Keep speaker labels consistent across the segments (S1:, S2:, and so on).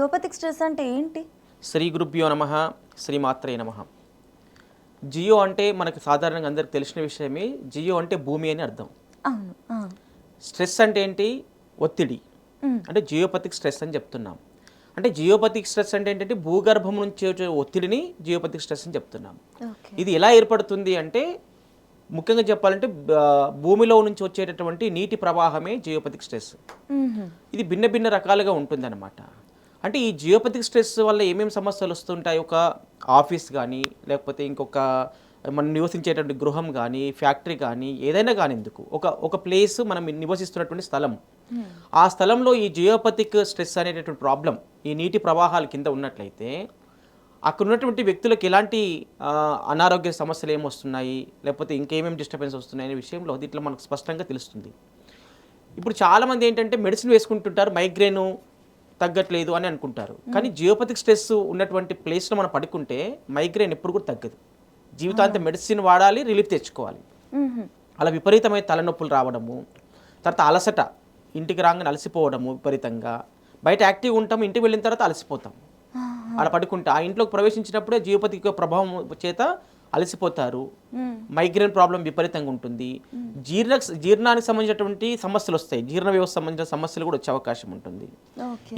S1: Geopathic stress అంటే ఏంటి?
S2: శ్రీ గురుభ్యో నమః, శ్రీమాత్రే నమః. జియో అంటే మనకు సాధారణంగా అందరికి తెలిసిన విషయమే. జియో అంటే భూమి అని అర్థం.
S1: అవును.
S2: స్ట్రెస్ అంటే ఏంటి? ఒత్తిడి. అంటే జియోపతిక్ స్ట్రెస్ అని చెప్తున్నాం. అంటే జియోపతిక్ స్ట్రెస్ అంటే ఏంటంటే భూగర్భం నుంచి వచ్చే ఒత్తిడిని జియోపతిక్ స్ట్రెస్ అని చెప్తున్నాం. ఇది ఎలా ఏర్పడుతుంది అంటే ముఖ్యంగా చెప్పాలంటే భూమిలో నుంచి వచ్చేటటువంటి నీటి ప్రవాహమే జియోపతిక్ స్ట్రెస్. ఇది భిన్న భిన్న రకాలుగా ఉంటుందన్నమాట. అంటే ఈ జియోపతిక్ స్ట్రెస్ వల్ల ఏమేమి సమస్యలు వస్తుంటాయి? ఒక ఆఫీస్ కానీ, లేకపోతే ఇంకొక మనం నివసించేటువంటి గృహం కానీ, ఫ్యాక్టరీ కానీ, ఏదైనా కానీ ఎందుకు ఒక ప్లేస్ మనం నివసిస్తున్నటువంటి స్థలం, ఆ స్థలంలో ఈ జియోపతిక్ స్ట్రెస్ అనేటటువంటి ప్రాబ్లం, ఈ నీటి ప్రవాహాల కింద ఉన్నట్లయితే అక్కడ ఉన్నటువంటి వ్యక్తులకు ఎలాంటి అనారోగ్య సమస్యలు ఏమొస్తున్నాయి, లేకపోతే ఇంకేమేమి డిస్టర్బెన్స్ వస్తున్నాయి అనే విషయంలో దీంట్లో మనకు స్పష్టంగా తెలుస్తుంది. ఇప్పుడు చాలామంది ఏంటంటే మెడిసిన్ వేసుకుంటుంటారు, మైగ్రేన్ తగ్గట్లేదు అని అనుకుంటారు. కానీ జియోపతిక్ స్ట్రెస్ ఉన్నటువంటి ప్లేస్లో మనం పడుకుంటే మైగ్రేన్ ఎప్పుడు కూడా తగ్గదు. జీవితాంతం మెడిసిన్ వాడాలి, రిలీఫ్ తెచ్చుకోవాలి. అలా విపరీతమైన తలనొప్పులు రావడము, తర్వాత అలసట, ఇంటికి రాగానే అలసిపోవడము విపరీతంగా, బయట యాక్టివ్గా ఉంటాము, ఇంటికి వెళ్ళిన తర్వాత అలసిపోతాం. అలా పడుకుంటే ఆ ఇంట్లోకి ప్రవేశించినప్పుడే జియోపతిక్ ప్రభావం చేత అలసిపోతారు. మైగ్రేన్ ప్రాబ్లం విపరీతంగా ఉంటుంది. జీర్ణానికి సంబంధించినటువంటి సమస్యలు వస్తాయి, జీర్ణ వ్యవస్థ సంబంధించిన సమస్యలు కూడా వచ్చే అవకాశం ఉంటుంది.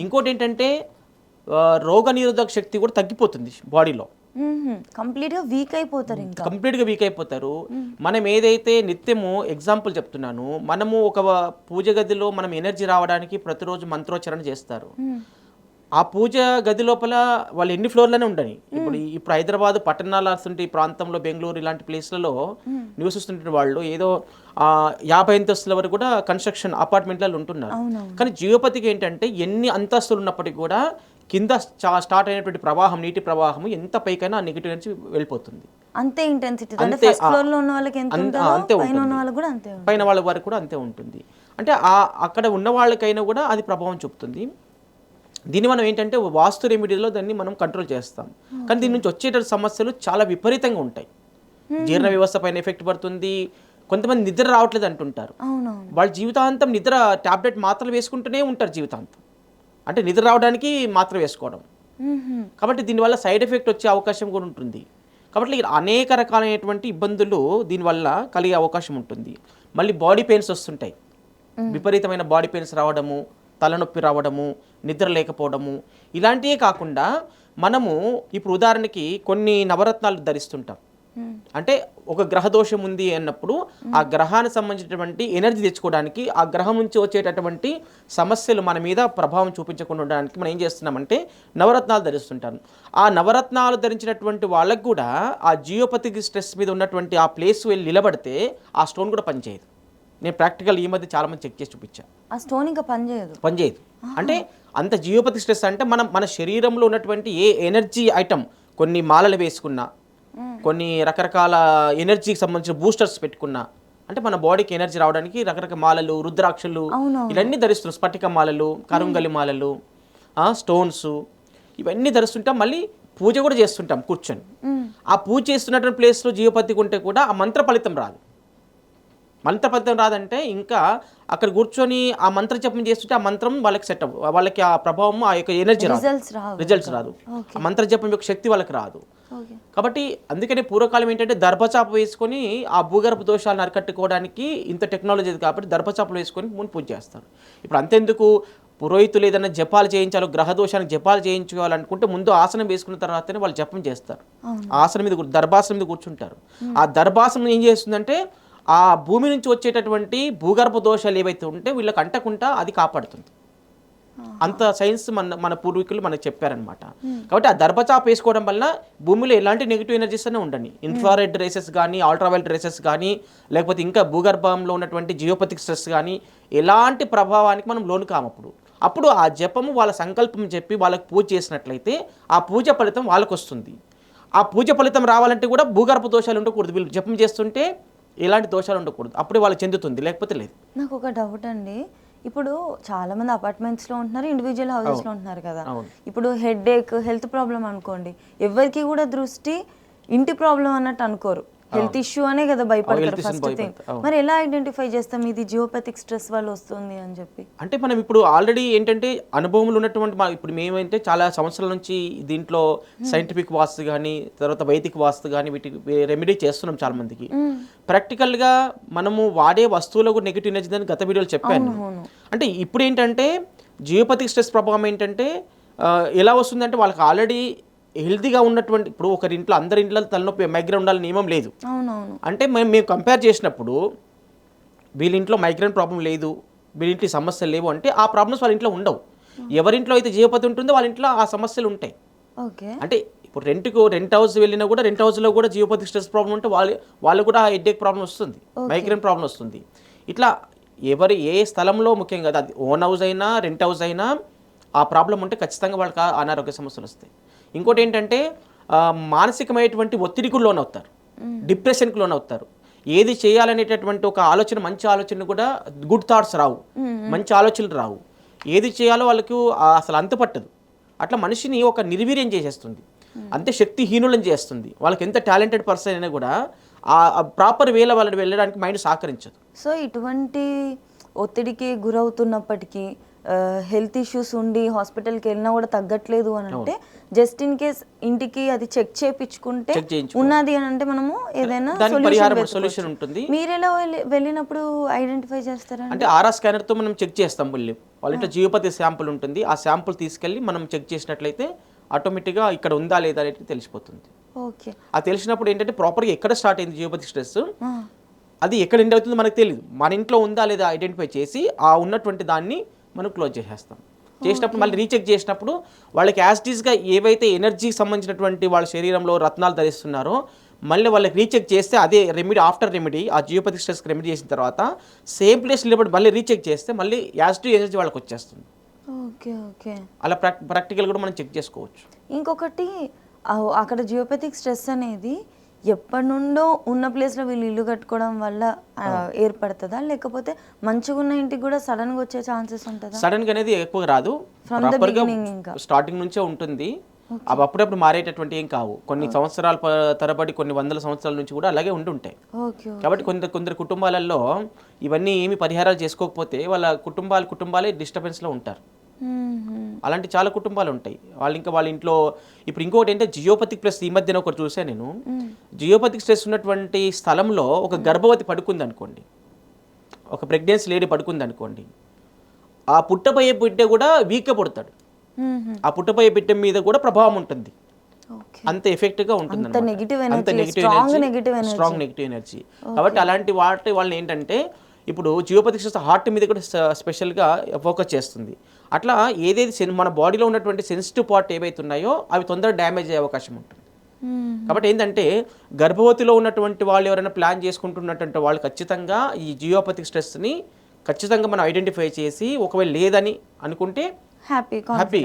S2: ఇంకోటి ఏంటంటే రోగ నిరోధక శక్తి కూడా తగ్గిపోతుంది బాడీలో.
S1: కంప్లీట్గా వీక్ అయిపోతారు.
S2: కంప్లీట్గా వీక్ అయిపోతారు. మనం ఏదైతే నిత్యము ఎగ్జాంపుల్ చెప్తున్నాను, మనము ఒక పూజ గదిలో మనం ఎనర్జీ రావడానికి ప్రతిరోజు మంత్రోచ్చరణ చేస్తారు. ఆ పూజ గది లోపల వాళ్ళు ఎన్ని ఫ్లోర్లోనే ఉండని. ఇప్పుడు హైదరాబాద్ పట్టణాల ఈ ప్రాంతంలో, బెంగళూరు ఇలాంటి ప్లేస్లలో నివసిస్తుంటే వాళ్ళు ఏదో 50 అంతస్తుల వరకు కూడా కన్స్ట్రక్షన్ అపార్ట్మెంట్లలో ఉంటున్నారు. కానీ జియోపతికి ఏంటంటే ఎన్ని అంతస్తులు ఉన్నప్పటికీ కూడా కింద స్టార్ట్ అయినటువంటి ప్రవాహం, నీటి ప్రవాహం ఎంత పైకైనా నెగిటివ్ ఎనర్జీ వెళ్ళిపోతుంది.
S1: అంతే ఇంటెన్సిటీ,
S2: పైన వాళ్ళ వరకు కూడా అంతే ఉంటుంది. అంటే అక్కడ ఉన్న వాళ్ళకైనా కూడా అది ప్రభావం చూపుతుంది. దీన్ని మనం ఏంటంటే వాస్తు రెమెడీలో దాన్ని మనం కంట్రోల్ చేస్తాం. కానీ దీని నుంచి వచ్చేటువంటి సమస్యలు చాలా విపరీతంగా ఉంటాయి. జీర్ణ వ్యవస్థ పైన ఎఫెక్ట్ పడుతుంది. కొంతమంది నిద్ర రావట్లేదు అంటుంటారు. వాళ్ళ జీవితాంతం నిద్ర టాబ్లెట్ మాత్రలు వేసుకుంటూనే ఉంటారు జీవితాంతం. అంటే నిద్ర రావడానికి మాత్రం వేసుకోవడం. కాబట్టి దీనివల్ల సైడ్ ఎఫెక్ట్ వచ్చే అవకాశం కూడా ఉంటుంది. కాబట్టి అనేక రకాలైనటువంటి ఇబ్బందులు దీనివల్ల కలిగే అవకాశం ఉంటుంది. మళ్ళీ బాడీ పెయిన్స్ వస్తుంటాయి. విపరీతమైన బాడీ పెయిన్స్ రావడము, తలనొప్పి రావడము, నిద్ర లేకపోవడము, ఇలాంటివే కాకుండా మనము ఇప్పుడు ఉదాహరణకి కొన్ని నవరత్నాలు ధరిస్తుంటాం. అంటే ఒక గ్రహ దోషం ఉంది అన్నప్పుడు ఆ గ్రహానికి సంబంధించినటువంటి ఎనర్జీ తెచ్చుకోవడానికి, ఆ గ్రహం నుంచి వచ్చేటటువంటి సమస్యలు మన మీద ప్రభావం చూపించకుండా ఉండడానికి మనం ఏం చేస్తున్నామంటే నవరత్నాలు ధరిస్తుంటాం. ఆ నవరత్నాలు ధరించినటువంటి వాళ్ళకు కూడా ఆ జియోపతిక్ స్ట్రెస్ మీద ఉన్నటువంటి ఆ ప్లేస్ వెళ్ళి నిలబడితే ఆ స్టోన్ కూడా పనిచేయదు. నేను ప్రాక్టికల్ ఈ మధ్య చాలా మంది చెక్ చేసి చూపించాను.
S1: ఆ స్టోన్ ఇంకా పనిచేయదు.
S2: అంటే అంత జియోపతిక్ స్ట్రెస్ అంటే మన శరీరంలో ఉన్నటువంటి ఏ ఎనర్జీ ఐటమ్, కొన్ని మాలలు వేసుకున్నా, కొన్ని రకరకాల ఎనర్జీకి సంబంధించిన బూస్టర్స్ పెట్టుకున్నా, అంటే మన బాడీకి ఎనర్జీ రావడానికి రకరకాల మాలలు, రుద్రాక్షలు ఇవన్నీ ధరిస్తున్నాం. స్ఫటిక మాలలు, కరుంగలి మాలలు, స్టోన్స్ ఇవన్నీ ధరిస్తుంటాం. మళ్ళీ పూజ కూడా చేస్తుంటాం కూర్చొని. ఆ పూజ చేస్తున్నటువంటి ప్లేస్లో జియోపతిక్ ఉంటే కూడా ఆ మంత్ర ఫలితం రాదు. మంత్ర ఫలితం రాదంటే ఇంకా అక్కడ కూర్చొని ఆ మంత్ర జపం చేస్తుంటే ఆ మంత్రం వాళ్ళకి సెట్ అవ్వదు, వాళ్ళకి ఆ ప్రభావం, ఆ యొక్క ఎనర్జీ రిజల్ట్స్ రాదు. ఆ మంత్ర జపం యొక్క శక్తి వాళ్ళకి రాదు. కాబట్టి అందుకనే పూర్వకాలం ఏంటంటే దర్భచాప వేసుకొని ఆ భూగర్భ దోషాలను అరికట్టుకోవడానికి ఇంత టెక్నాలజీ కాబట్టి దర్భచాపలు వేసుకొని ముందు పూజ చేస్తారు. ఇప్పుడు అంతెందుకు, పురోహితులు ఏదైనా జపాలు చేయించాలో, గ్రహ దోషానికి జపాలు చేయించుకోవాలనుకుంటే ముందు ఆసనం వేసుకున్న తర్వాతనే వాళ్ళు జపం చేస్తారు. ఆసనం మీద, దర్భాసనం మీద కూర్చుంటారు. ఆ దర్భాసనం ఏం చేస్తుందంటే ఆ భూమి నుంచి వచ్చేటటువంటి భూగర్భ దోషాలు ఏవైతే ఉంటే వీళ్ళకి అంటకుండా అది కాపాడుతుంది. అంత సైన్స్ మన పూర్వీకులు మనకు చెప్పారనమాట. కాబట్టి ఆ దర్భచాప వేసుకోవడం వల్ల భూమిలో ఎలాంటి నెగిటివ్ ఎనర్జీస్ అనే ఉండని, ఇన్ఫ్రారెడ్ రేసెస్ కానీ, అల్ట్రావైలెట్ రేసెస్ కానీ, లేకపోతే ఇంకా భూగర్భంలో ఉన్నటువంటి జియోపతిక్ స్ట్రెస్ కానీ ఎలాంటి ప్రభావానికి మనం లోను కామప్పుడు. అప్పుడు ఆ జపము వాళ్ళ సంకల్పం చెప్పి వాళ్ళకి పూజ చేసినట్లయితే ఆ పూజ ఫలితం వాళ్ళకు వస్తుంది. ఆ పూజ ఫలితం రావాలంటే కూడా భూగర్భ దోషాలు ఉండకూడదు. వీళ్ళు జపం చేస్తుంటే ఎలాంటి దోషాలు ఉండకూడదు, అప్పుడే వాళ్ళకి చెందుతుంది, లేకపోతే లేదు.
S1: నాకు ఒక డౌట్ అండి, ఇప్పుడు చాలా మంది అపార్ట్మెంట్స్లో ఉంటున్నారు, ఇండివిజువల్ హౌసెస్లో ఉంటున్నారు కదా. ఇప్పుడు హెడేక్, హెల్త్ ప్రాబ్లం అనుకోండి, ఎవరికి కూడా దృష్టి ఇంటి ప్రాబ్లం అన్నట్టు అనుకోరు. హెల్త్ ఇష్యూ అనే కదా భయపడతారు
S2: health issue
S1: ఫస్ట్ థింగ్.
S2: భయపడతారు, అవును.
S1: మరి ఎలా ఐడెంటిఫై చేస్తాం ఇది జియోపతిక్ స్ట్రెస్ వల్ల వస్తుంది అని చెప్పి?
S2: అంటే మనం ఇప్పుడు ఆల్రెడీ ఏంటంటే అనుభవంలో ఉన్నటువంటి ఇప్పుడు మేమైతే చాలా సంవత్సరాల నుంచి దీంట్లో సైంటిఫిక్ వాస్తు కానీ తర్వాత వైదిక వాస్తు కానీ వీటికి రెమెడీ చేస్తున్నాం చాలా మందికి. ప్రాక్టికల్గా మనము వాడే వస్తువులకు నెగిటివ్ ఎనర్జీ అని గత వీడియోలో చెప్పాను. అంటే ఇప్పుడు ఏంటంటే జియోపతిక్ స్ట్రెస్ ప్రభావం ఏంటంటే ఎలా వస్తుందంటే వాళ్ళకి ఆల్రెడీ హెల్తీగా ఉన్నటువంటి ఇప్పుడు ఒకరి ఇంట్లో అందరి ఇంట్లో తలనొప్పి మైగ్రేన్ ఉండాలని నియమం లేదు. అంటే మేము కంపేర్ చేసినప్పుడు వీళ్ళ ఇంట్లో మైగ్రేన్ ప్రాబ్లం లేదు, వీళ్ళ ఇంట్లో సమస్యలు లేవు అంటే ఆ ప్రాబ్లమ్స్ వాళ్ళ ఇంట్లో ఉండవు. ఎవరింట్లో అయితే జియోపతి ఉంటుందో వాళ్ళ ఇంట్లో ఆ సమస్యలు ఉంటాయి. అంటే ఇప్పుడు రెంట్ హౌస్ వెళ్ళినా కూడా రెంట్ హౌస్లో కూడా జియోపతిక్ స్ట్రెస్ ప్రాబ్లం ఉంటే వాళ్ళు కూడా హెడ్ఏక్ ప్రాబ్లం వస్తుంది, మైగ్రేన్ ప్రాబ్లం వస్తుంది. ఇట్లా ఏ స్థలంలో ముఖ్యంగా అది ఓన్ హౌస్ అయినా రెంట్ హౌస్ అయినా ఆ ప్రాబ్లం ఉంటే ఖచ్చితంగా వాళ్ళకి అనారోగ్య సమస్యలు వస్తాయి. ఇంకోటి ఏంటంటే మానసికమైనటువంటి ఒత్తిడికి లోనవుతారు, డిప్రెషన్కి లోనవుతారు. ఏది చేయాలనేటటువంటి ఒక ఆలోచన, మంచి ఆలోచన కూడా గుడ్ థాట్స్ రావు, మంచి ఆలోచనలు రావు. ఏది చేయాలో వాళ్ళకు అసలు అంతుపట్టదు. అట్లా మనిషిని ఒక నిర్వీర్యం చేసేస్తుంది, అంతే శక్తిహీనులను చేస్తుంది. వాళ్ళకి ఎంత టాలెంటెడ్ పర్సన్ అయినా కూడా ఆ ప్రాపర్ వేలో వాళ్ళని వెళ్ళడానికి మైండ్ సహకరించదు.
S1: సో ఇటువంటి ఒత్తిడికి గురవుతున్నప్పటికీ హెల్త్ ఇష్యూస్ ఉండి హాస్పిటల్కి వెళ్ళినా కూడా తగ్గట్లేదు అని అంటే జస్ట్ ఇన్ కేస్ ఇంటికి అది చెక్ చేయించుకుంటే ఉన్నది అని అంటే మనము ఏదైనా
S2: సొల్యూషన్ ఉంటుంది.
S1: మీరు ఎలా వెళ్ళినప్పుడు ఐడెంటిఫై చేస్తారా?
S2: అంటే ఆర్ఆర్ స్కానర్తో మనం చెక్ చేస్తాం. వాళ్ళ ఇంట్లో జియోపతి శాంపుల్ ఉంటుంది, ఆ శాంపుల్ తీసుకెళ్ళి మనం చెక్ చేసినట్లయితే ఆటోమేటిక్గా ఇక్కడ ఉందా లేదా అనేది తెలిసిపోతుంది.
S1: ఓకే,
S2: అది తెలిసినప్పుడు ఏంటంటే ప్రాపర్గా ఎక్కడ స్టార్ట్ అయింది జియోపతి స్ట్రెస్, అది ఎక్కడ ఎండ్ అవుతుందో మనకు తెలియదు. మన ఇంట్లో ఉందా లేదా ఐడెంటిఫై చేసి ఆ ఉన్నటువంటి దాన్ని మనం క్లోజ్ చేసేస్తాం. చేసినప్పుడు మళ్ళీ రీచెక్ చేసినప్పుడు వాళ్ళకి యాస్టీస్గా ఏవైతే ఎనర్జీకి సంబంధించినటువంటి వాళ్ళ శరీరంలో రత్నాలు ధరిస్తున్నారో మళ్ళీ వాళ్ళకి రీచెక్ చేస్తే అదే రెమెడీ, ఆఫ్టర్ రెమెడీ ఆ జియోపతిక్ స్ట్రెస్కి రెమెడీ చేసిన తర్వాత సేమ్ ప్లేస్ నిలబడి మళ్ళీ రీచెక్ చేస్తే మళ్ళీ యాస్టివ్ ఎనర్జీ వాళ్ళకి వచ్చేస్తుంది.
S1: ఓకే ఓకే,
S2: అలా ప్రాక్టికల్ కూడా మనం చెక్ చేసుకోవచ్చు.
S1: ఇంకొకటి అక్కడ జియోపతిక్ స్ట్రెస్ అనేది ఎప్పటి నుండో ఉన్న ప్లేస్లో వీళ్ళు ఇల్లు కట్టుకోవడం వల్ల ఏర్పడుతుందా, లేకపోతే మంచిగా ఉన్న ఇంటికి కూడా సడన్గా వచ్చే ఛాన్సెస్ ఉంటుందా?
S2: సడన్గా అనేది ఎక్కువ రాదు, స్టార్టింగ్ నుంచే ఉంటుంది. అవి అప్పుడప్పుడు మారేటటువంటి ఏం కావు. కొన్ని సంవత్సరాల తరబడి, కొన్ని వందల సంవత్సరాల నుంచి కూడా అలాగే ఉంటుంటాయి. కాబట్టి కొందరు కుటుంబాలలో ఇవన్నీ ఏమి పరిహారాలు చేసుకోకపోతే వాళ్ళ కుటుంబాలే డిస్టర్బెన్స్లో ఉంటారు. అలాంటి చాలా కుటుంబాలు ఉంటాయి. వాళ్ళ ఇంట్లో ఇప్పుడు ఇంకొకటి ఏంటంటే జియోపతిక్ ప్లస్ ఈ మధ్యన ఒకటి చూసాను నేను. జియోపతిక్ స్ట్రెస్ ఉన్నటువంటి స్థలంలో ఒక గర్భవతి పడుకుంది అనుకోండి, ఒక ప్రెగ్నెన్సీ లేడీ పడుకుంది అనుకోండి, ఆ పుట్టబోయే బిడ్డ కూడా వీక్గా పుడతాడు. ఆ పుట్టబోయే బిడ్డ మీద కూడా ప్రభావం ఉంటుంది, అంత ఎఫెక్ట్గా ఉంటుంది, అంత నెగిటివ్ స్ట్రాంగ్ నెగిటివ్ ఎనర్జీ. కాబట్టి అలాంటి వాళ్ళని ఏంటంటే ఇప్పుడు జియోపతిక్ స్ట్రెస్ హార్ట్ మీద కూడా స్పెషల్గా ఫోకస్ చేస్తుంది. అట్లా ఏదైతే మన బాడీలో ఉన్నటువంటి సెన్సిటివ్ పార్ట్ ఏవైతే ఉన్నాయో అవి తొందరగా డ్యామేజ్ అయ్యే అవకాశం ఉంటుంది. కాబట్టి ఏంటంటే గర్భవతిలో ఉన్నటువంటి వాళ్ళు ఎవరైనా ప్లాన్ చేసుకుంటున్నటువంటి వాళ్ళు ఖచ్చితంగా ఈ జియోపతిక్ స్ట్రెస్ని ఖచ్చితంగా మనం ఐడెంటిఫై చేసి ఒకవేళ లేదని అనుకుంటే హ్యాపీ,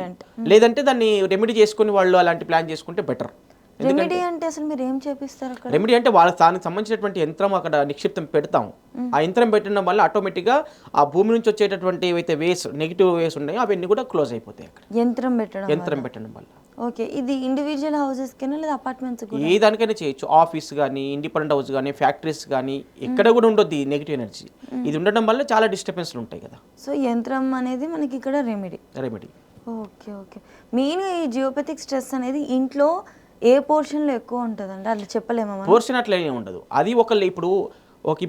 S2: లేదంటే దాన్ని రెమెడీ చేసుకుని వాళ్ళు అలాంటి ప్లాన్ చేసుకుంటే బెటర్.
S1: రెమెడీ అంటే అసలు మీరు ఏం చేపిస్తారు అక్కడ?
S2: రెమెడీ అంటే దానికి సంబంధించినటువంటి యంత్రం అక్కడ నిక్షిప్తం పెడతాం. ఆ యంత్రం పెట్టడం వల్ల ఆటోమేటిక్గా ఆ భూమి నుంచి వచ్చేటటువంటి ఏవైతే నెగిటివ్ వేస్ ఉన్నాయో అవన్నీ కూడా క్లోజ్ అయిపోతాయి అక్కడ యంత్రం పెట్టడం వల్ల.
S1: ఓకే, ఇది ఇండివిజువల్ హౌసెస్ కింద లేదా అపార్ట్మెంట్స్ కూడా?
S2: ఏ దానికైనా చేయొచ్చు. ఆఫీస్ కానీ, ఇండిపెండెంట్ హౌస్ కానీ, ఫ్యాక్టరీస్ కానీ, ఎక్కడ కూడా ఉండొద్దు ఈ నెగిటివ్ ఎనర్జీ. ఇది ఉండడం వల్ల చాలా డిస్టర్బెన్స్లు ఉంటాయి కదా.
S1: సో యంత్రం అనేది మనకి ఇక్కడ రెమెడీ. ఓకే ఓకే, మెయిన్గా ఈ జియోపతిక్ స్ట్రెస్ అనేది ఇంట్లో ఏ పోర్షన్లో ఎక్కువ ఉంటుందండి? అది చెప్పలేమా?
S2: పోర్షన్ అట్లా ఏమి ఉండదు. అది ఇప్పుడు ఒక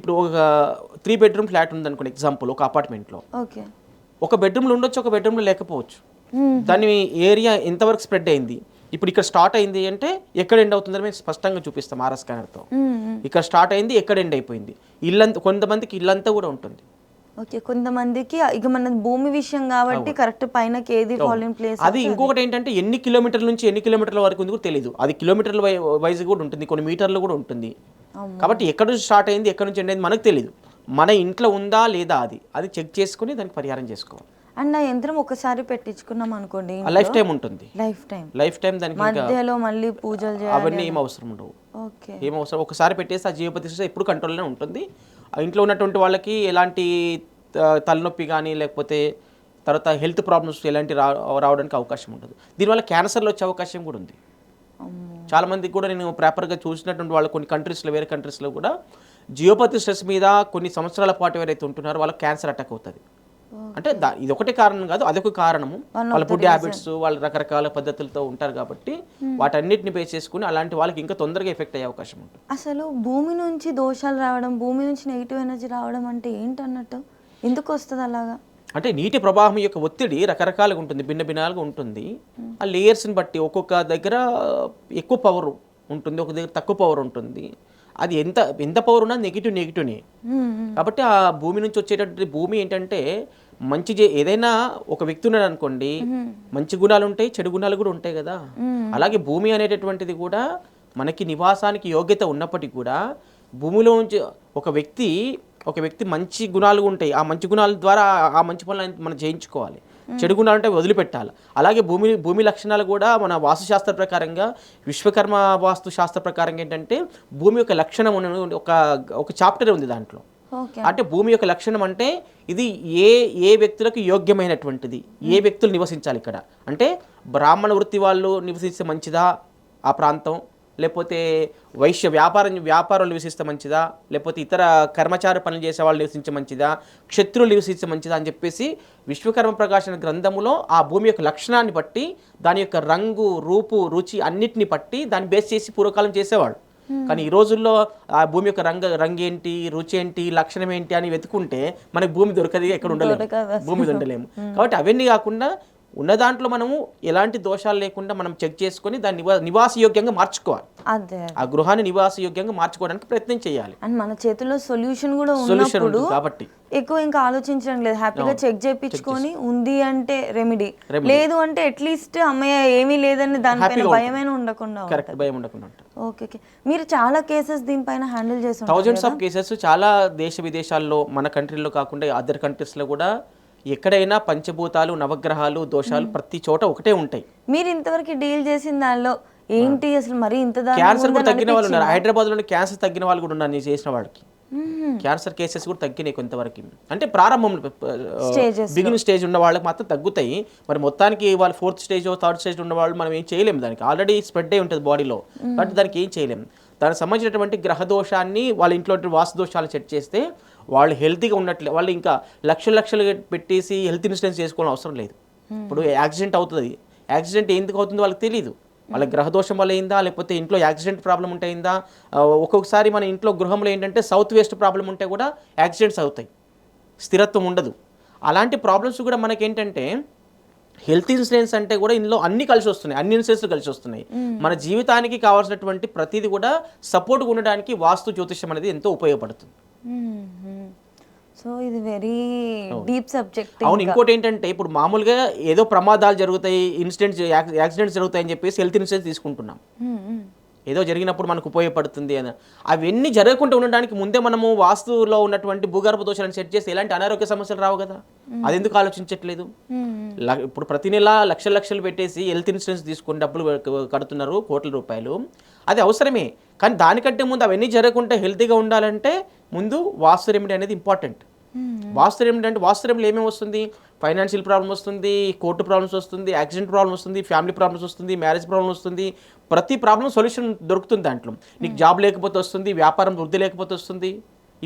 S2: 3 బెడ్రూమ్ ఫ్లాట్ ఉంది అనుకోండి ఎగ్జాంపుల్, ఒక అపార్ట్మెంట్లో.
S1: ఓకే,
S2: ఒక బెడ్రూమ్లో ఉండొచ్చు, ఒక బెడ్రూమ్లో లేకపోవచ్చు. దాని ఏరియా ఎంతవరకు స్ప్రెడ్ అయింది, ఇప్పుడు ఇక్కడ స్టార్ట్ అయింది అంటే ఎక్కడ ఎండ్ అవుతుందని మేము స్పష్టంగా చూపిస్తాం ఆర్ఆర్ స్కానర్తో. ఇక్కడ స్టార్ట్ అయింది, ఎక్కడ ఎండ్ అయిపోయింది. కొంతమందికి ఇల్లంతా కూడా ఉంటుంది.
S1: ఓకే, కొంతమందికి ఇక మన భూమి విషయం కాబట్టి కరెక్ట్ పైన ఏది ఫాలింగ్ ప్లేస్.
S2: అది ఇంకొకటి ఏంటంటే ఎన్ని కిలోమీటర్ల నుంచి ఎన్ని కిలోమీటర్ల వరకు ఉంది కూడా తెలియదు. అది కిలోమీటర్ల వైజ్ కూడా ఉంటుంది, కొన్ని మీటర్లు కూడా ఉంటుంది. కాబట్టి ఎక్కడ నుంచి స్టార్ట్ అయింది, ఎక్కడ నుంచి ఎండ్ అయింది మనకు తెలియదు. మన ఇంట్లో ఉందా లేదా అది చెక్ చేసుకుని దానికి పరిహారం చేసుకోవాలి.
S1: అండ్ ఆ యంత్రం ఒకసారి పెట్టించుకున్నాం అనుకోండి,
S2: లైఫ్ టైం ఉంటుంది.
S1: లైఫ్ టైం
S2: దానికి
S1: మధ్యలో మళ్ళీ పూజలు చేయాలి
S2: అవన్నీ ఏం అవసరం ఉండవు. ఏం అవసరం, ఒకసారి పెట్టేసి ఆ జియోపతి స్ట్రెస్ ఎప్పుడు కంట్రోల్లోనే ఉంటుంది. ఆ ఇంట్లో ఉన్నటువంటి వాళ్ళకి ఎలాంటి తలనొప్పి కానీ లేకపోతే తర్వాత హెల్త్ ప్రాబ్లమ్స్ ఎలాంటి రావడానికి అవకాశం ఉండదు. దీనివల్ల క్యాన్సర్లు వచ్చే అవకాశం కూడా ఉంది. చాలా మందికి కూడా నేను ప్రాపర్గా చూసినటువంటి వాళ్ళు కొన్ని కంట్రీస్లో, వేరే కంట్రీస్లో కూడా జియోపతి స్ట్రెస్ మీద కొన్ని సంవత్సరాల పాటు ఎవరైతే ఉంటున్నారో వాళ్ళకి క్యాన్సర్ అటాక్ అవుతుంది. అంటే ఇది ఒకటే కారణం కాదు, అదొక కారణము. వాళ్ళ ఫుడ్ హ్యాబిట్స్, వాళ్ళు రకరకాల పద్ధతులతో ఉంటారు కాబట్టి వాటన్నిటిని బేస్ చేసుకుని అలాంటి వాళ్ళకి ఇంకా తొందరగా ఎఫెక్ట్ అయ్యే అవకాశం ఉంటుంది.
S1: అసలు భూమి నుంచి దోషాలు రావడం, భూమి నుంచి నెగిటివ్ ఎనర్జీ రావడం అంటే ఏంటన్నట్టు, ఎందుకు వస్తుంది అలాగా?
S2: అంటే నీటి ప్రవాహం యొక్క ఒత్తిడి రకరకాలుగా ఉంటుంది, భిన్న భిన్నాలుగా ఉంటుంది. ఆ లేయర్స్ని బట్టి ఒక్కొక్క దగ్గర ఎక్కువ పవర్ ఉంటుంది, ఒక దగ్గర తక్కువ పవర్ ఉంటుంది. అది ఎంత పవర్ ఉన్నా నెగిటివ్నే. కాబట్టి ఆ భూమి నుంచి వచ్చేటటువంటి భూమి ఏంటంటే ఏదైనా ఒక వ్యక్తి ఉన్నాడు అనుకోండి, మంచి గుణాలు ఉంటాయి, చెడు గుణాలు కూడా ఉంటాయి కదా. అలాగే భూమి అనేటటువంటిది కూడా మనకి నివాసానికి యోగ్యత ఉన్నప్పటికీ కూడా భూమిలో నుంచి ఒక వ్యక్తి మంచి గుణాలు ఉంటాయి, ఆ మంచి గుణాల ద్వారా ఆ మంచి పనులను మనం చేయించుకోవాలి. చెడు గుణాలు అంటే వదిలిపెట్టాలి. అలాగే భూమి లక్షణాలు కూడా మన వాస్తుశాస్త్ర ప్రకారంగా, విశ్వకర్మ వాస్తు శాస్త్ర ప్రకారంగా ఏంటంటే భూమి యొక్క లక్షణం ఒక చాప్టర్ ఉంది దాంట్లో. అంటే భూమి యొక్క లక్షణం అంటే ఇది ఏ వ్యక్తులకు యోగ్యమైనటువంటిది, ఏ వ్యక్తులు నివసించాలి ఇక్కడ. అంటే బ్రాహ్మణ వృత్తి వాళ్ళు నివసిస్తే మంచిదా ఆ ప్రాంతం, లేకపోతే వైశ్య వ్యాపారాలు నివసిస్తే మంచిదా, లేకపోతే ఇతర కర్మచార పనులు చేసే వాళ్ళు నివసించే మంచిదా, క్షత్రులు నివసించే మంచిదా అని చెప్పేసి విశ్వకర్మ ప్రకాశన గ్రంథములో ఆ భూమి యొక్క లక్షణాన్ని బట్టి, దాని యొక్క రంగు, రూపు, రుచి అన్నిటిని బట్టి దాన్ని బేస్ చేసి పూర్వకాలం చేసేవాళ్ళు. కానీ ఈ రోజుల్లో ఆ భూమి యొక్క రంగు ఏంటి, రుచి ఏంటి, లక్షణం ఏంటి అని వెతుకుంటే మనకి భూమి దొరకదు, ఎక్కడ ఉండలేము. కాబట్టి అవన్నీ కాకుండా ఉన్న దాంట్లో మనము ఎలాంటి దోషాలు లేకుండా మనం చెక్ చేసుకొని దాన్ని నివాసయోగ్యంగా మార్చుకోవాలి. ఆ గృహాన్ని నివాసయోగ్యంగా మార్చుకోవడానికి ప్రయత్నం చేయాలి.
S1: అండ్ మన చేతిలో సొల్యూషన్ కూడా ఉన్నప్పుడు
S2: కాబట్టి
S1: ఎక్కువ ఇంకా ఆలోచించడం లేదు, హ్యాపీగా చెక్ చేయించుకొని ఉంది అంటే రెమెడీ, లేదు అంటే అట్లీస్ట్ అమ్మయ్య ఏమీ లేదని దానిపైన భయమైనా ఉండకుండా.
S2: కరెక్ట్, భయం ఉండకుండా.
S1: ఓకే. మీరు చాలా కేసెస్ దీనిపైన హ్యాండిల్ చేసి,
S2: థౌజండ్స్ ఆఫ్ కేసెస్ చాలా దేశ విదేశాల్లో, మన కంట్రీలో కాకుండా అదర్ కంట్రీస్లో కూడా ఎక్కడైనా పంచభూతాలు, నవగ్రహాలు, దోషాలు ప్రతి చోట ఒకటే ఉంటాయి.
S1: మీరు ఇంతవరకు డీల్ చేసిన దానిలో ఏంటి అసలు మరి ఇంత
S2: క్యాన్సర్ కూడా తగ్గిన వాళ్ళు ఉన్నారు. హైదరాబాద్లో క్యాన్సర్ తగ్గిన వాళ్ళు కూడా ఉన్నారు. నేను చేసిన వాళ్ళకి క్యాన్సర్ కేసెస్ కూడా తగ్గినాయి కొంతవరకు. అంటే ప్రారంభం బిగినింగ్ స్టేజ్ ఉన్న వాళ్ళకి మాత్రం తగ్గుతాయి. మరి మొత్తానికి వాళ్ళు 4th స్టేజ్ 3rd స్టేజ్ ఉన్న వాళ్ళు మనం ఏం చేయలేము, దానికి ఆల్రెడీ స్ప్రెడ్ అయి ఉంటుంది బాడీలో, కాబట్టి దానికి ఏం చేయలేము. దానికి సంబంధించినటువంటి గ్రహ దోషాన్ని వాళ్ళ ఇంట్లో వాస్తు దోషాలు సెట్ చేస్తే వాళ్ళు హెల్తీగా ఉన్నట్లే. వాళ్ళు ఇంకా లక్షలు పెట్టేసి హెల్త్ ఇన్సూరెన్స్ చేసుకోవడం అవసరం లేదు. ఇప్పుడు యాక్సిడెంట్ అవుతుంది, యాక్సిడెంట్ ఎందుకు అవుతుందో వాళ్ళకి తెలియదు. వాళ్ళ గ్రహదోషం వల్ల అయిందా, లేకపోతే ఇంట్లో యాక్సిడెంట్ ప్రాబ్లం ఉంటే అయిందా. ఒక్కొక్కసారి మన ఇంట్లో గృహంలో ఏంటంటే సౌత్ వెస్ట్ ప్రాబ్లం ఉంటే కూడా యాక్సిడెంట్స్ అవుతాయి, స్థిరత్వం ఉండదు. అలాంటి ప్రాబ్లమ్స్ కూడా మనకేంటంటే హెల్త్ ఇన్సూరెన్స్ అంటే కూడా ఇందులో అన్ని కలిసి వస్తున్నాయి, అన్ని ఇన్సూరెన్స్లు కలిసి వస్తున్నాయి. మన జీవితానికి కావాల్సినటువంటి ప్రతిదీ కూడా సపోర్ట్గా ఉండడానికి వాస్తు జ్యోతిష్యం అనేది ఎంతో ఉపయోగపడుతుంది.
S1: సో ఇది వెరీ డీప్ సబ్జెక్ట్.
S2: అవును. ఇంకోటి ఏంటంటే ఇప్పుడు మామూలుగా ఏదో ప్రమాదాలు జరుగుతాయి, యాక్సిడెంట్స్ జరుగుతాయని చెప్పేసి హెల్త్ ఇన్సూరెన్స్ తీసుకుంటున్నాం, ఏదో జరిగినప్పుడు మనకు ఉపయోగపడుతుంది అని. అవన్నీ జరగకుండా ఉండడానికి ముందే మనము వాస్తులో ఉన్నటువంటి భూగర్భ దోషాలను సెట్ చేసి ఎలాంటి అనారోగ్య సమస్యలు రావు కదా, అది ఎందుకు ఆలోచించట్లేదు? ఇప్పుడు ప్రతి నెల లక్షలు పెట్టేసి హెల్త్ ఇన్సూరెన్స్ తీసుకొని డబ్బులు కడుతున్నారు, కోట్ల రూపాయలు. అది అవసరమే, కానీ దానికంటే ముందు అవన్నీ జరగకుండా హెల్తీగా ఉండాలంటే ముందు వాస్తు రెమెడీ అనేది ఇంపార్టెంట్. వాస్తు రెమెడీ అంటే వాస్తు రెమెడీ ఏమేమి వస్తుంది? ఫైనాన్షియల్ ప్రాబ్లం వస్తుంది, కోర్టు ప్రాబ్లమ్స్ వస్తుంది, యాక్సిడెంట్ ప్రాబ్లం వస్తుంది, ఫ్యామిలీ ప్రాబ్లమ్స్ వస్తుంది, మ్యారేజ్ ప్రాబ్లం వస్తుంది. ప్రతి ప్రాబ్లం సొల్యూషన్ దొరుకుతుంది దాంట్లో. నీకు జాబ్ లేకపోతే వస్తుంది, వ్యాపారం వృద్ధి లేకపోతే వస్తుంది.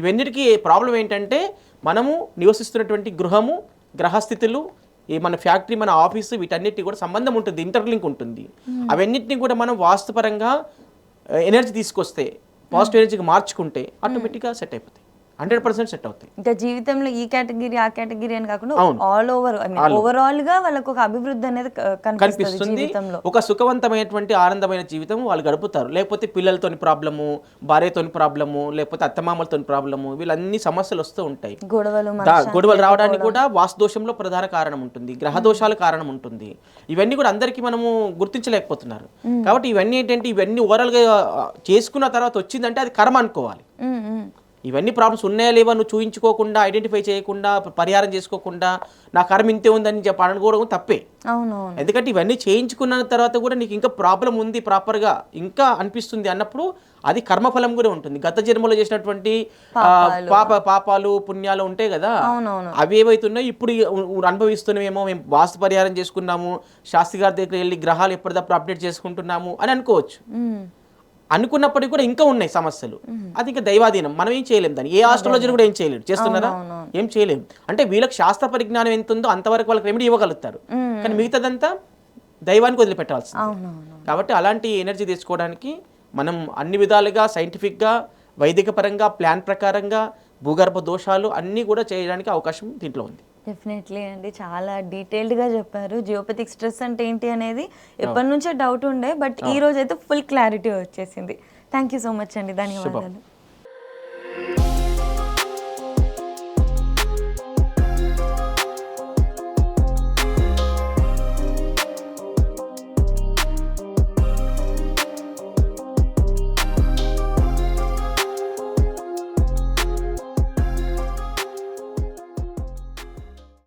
S2: ఇవన్నిటికీ ప్రాబ్లం ఏంటంటే మనము నివసిస్తున్నటువంటి గృహము, గ్రహస్థితులు, మన ఫ్యాక్టరీ, మన ఆఫీసు, వీటన్నిటికీ కూడా సంబంధం ఉంటుంది, ఇంటర్లింక్ ఉంటుంది. అవన్నిటిని కూడా మనం వాస్తుపరంగా ఎనర్జీ తీసుకొస్తే, పాజిటివ్ ఎనర్జీకి మార్చుకుంటే ఆటోమేటిక్గా సెట్ అయిపోతాయి, 100% సెట్ అవుతాయి.
S1: ఇంకా జీవితంలో ఈ కేటగిరీ ఆ కేటగిరీ అని కాకుండా ఆల్ ఓవర్ ఓవరాల్ గా వాళ్ళకి ఒక అభివృద్ధి అనేది కనిపిస్తుంది.
S2: ఒక సుఖవంతమైనటువంటి ఆనందమైన జీవితం వాళ్ళు గడుపుతారు. లేకపోతే పిల్లలతోని ప్రాబ్లము, భార్యతోని ప్రాబ్లము, లేకపోతే అత్తమామలతోని ప్రాబ్లము, వీళ్ళన్ని సమస్యలు వస్తూ ఉంటాయి. గొడవలు రావడానికి కూడా వాస్తు దోషంలో ప్రధాన కారణం ఉంటుంది, గ్రహ దోషాల కారణం ఉంటుంది. ఇవన్నీ కూడా అందరికీ మనము గుర్తించలేకపోతున్నారు. కాబట్టి ఇవన్నీ ఏంటంటే ఇవన్నీ ఓవరాల్ గా చేసుకున్న తర్వాత వచ్చిందంటే అది కర్మ అనుకోవాలి. ఇవన్నీ ప్రాబ్లమ్స్ ఉన్నాయా లేవా నువ్వు చూయించుకోకుండా, ఐడెంటిఫై చేయకుండా, పరిహారం చేసుకోకుండా నా కర్మ ఇంతే ఉందని చెప్పి అనుకోవడం తప్పే.
S1: అవునవును.
S2: ఎందుకంటే ఇవన్నీ చేయించుకున్న తర్వాత కూడా నీకు ఇంకా ప్రాబ్లం ఉంది ప్రాపర్గా ఇంకా అనిపిస్తుంది అన్నప్పుడు అది కర్మఫలం కూడా ఉంటుంది. గత జన్మలో చేసినటువంటి పాపాలు పుణ్యాలు ఉంటాయి కదా, అవి ఏవైతున్నాయో ఇప్పుడు అనుభవిస్తున్నామేమో, మేము వాస్తు పరిహారం చేసుకున్నాము, శాస్త్రి గారి దగ్గర వెళ్ళి గ్రహాలు ఎప్పటికప్పుడు అప్డేట్ చేసుకుంటున్నాము అని అనుకోవచ్చు. అనుకున్నప్పటికీ కూడా ఇంకా ఉన్నాయి సమస్యలు. అది ఇంకా దైవాధీనం, మనం ఏం చేయలేం. దాన్ని ఏ ఆస్ట్రాలజర్ కూడా ఏం చేయలేడు. చేస్తున్నారా? ఏం చేయలేం. అంటే వీళ్ళకి శాస్త్ర పరిజ్ఞానం ఎంత ఉందో అంతవరకు వాళ్ళకి రెమెడీ ఇవ్వగలుగుతారు, కానీ మిగతాదంతా దైవానికి వదిలిపెట్టాల్సింది. కాబట్టి అలాంటి ఎనర్జీ తీసుకోవడానికి మనం అన్ని విధాలుగా సైంటిఫిక్గా, వైదిక పరంగా, ప్లాన్ ప్రకారంగా భూగర్భ దోషాలు అన్నీ కూడా చేయడానికి అవకాశం దీంట్లో ఉంది.
S1: డెఫినెట్లీ అండి, చాలా డీటెయిల్డ్గా చెప్పారు. జియోపతిక్ స్ట్రెస్ అంటే ఏంటి అనేది ఎప్పటి నుంచో డౌట్ ఉండే, బట్ ఈ రోజు అయితే ఫుల్ క్లారిటీ వచ్చేసింది. థ్యాంక్ యూ సో మచ్ అండి, ధన్యవాదాలు.